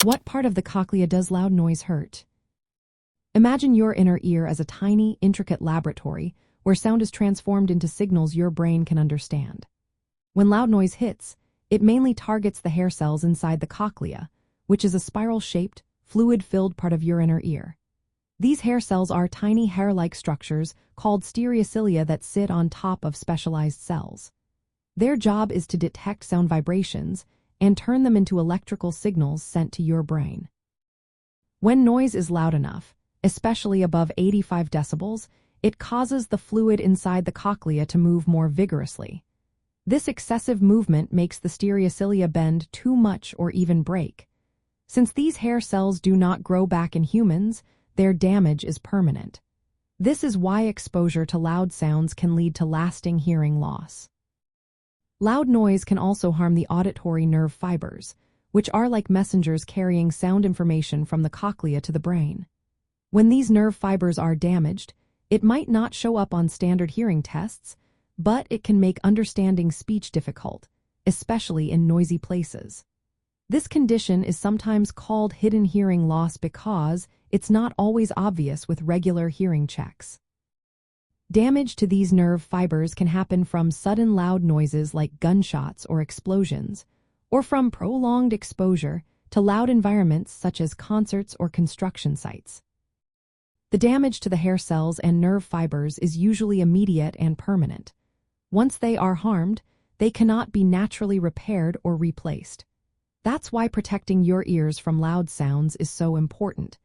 What part of the cochlea does loud noise hurt? Imagine your inner ear as a tiny, intricate laboratory where sound is transformed into signals your brain can understand. When loud noise hits, it mainly targets the hair cells inside the cochlea, which is a spiral-shaped, fluid-filled part of your inner ear. These hair cells are tiny hair-like structures called stereocilia that sit on top of specialized cells. Their job is to detect sound vibrations and turn them into electrical signals sent to your brain. When noise is loud enough, especially above 85 decibels, it causes the fluid inside the cochlea to move more vigorously. This excessive movement makes the stereocilia bend too much or even break. Since these hair cells do not grow back in humans, their damage is permanent. This is why exposure to loud sounds can lead to lasting hearing loss. Loud noise can also harm the auditory nerve fibers, which are like messengers carrying sound information from the cochlea to the brain. When these nerve fibers are damaged, it might not show up on standard hearing tests, but it can make understanding speech difficult, especially in noisy places. This condition is sometimes called hidden hearing loss because it's not always obvious with regular hearing checks. Damage to these nerve fibers can happen from sudden loud noises like gunshots or explosions, or from prolonged exposure to loud environments such as concerts or construction sites. The damage to the hair cells and nerve fibers is usually immediate and permanent. Once they are harmed, they cannot be naturally repaired or replaced. That's why protecting your ears from loud sounds is so important.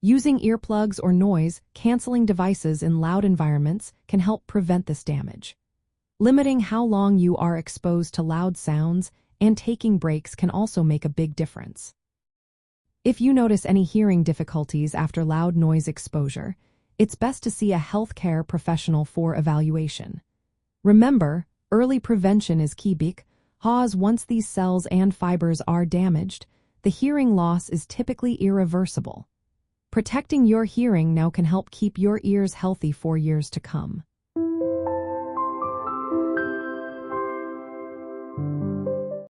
Using earplugs or noise-canceling devices in loud environments can help prevent this damage. Limiting how long you are exposed to loud sounds and taking breaks can also make a big difference. If you notice any hearing difficulties after loud noise exposure, it's best to see a healthcare professional for evaluation. Remember, early prevention is key because once these cells and fibers are damaged, the hearing loss is typically irreversible. Protecting your hearing now can help keep your ears healthy for years to come.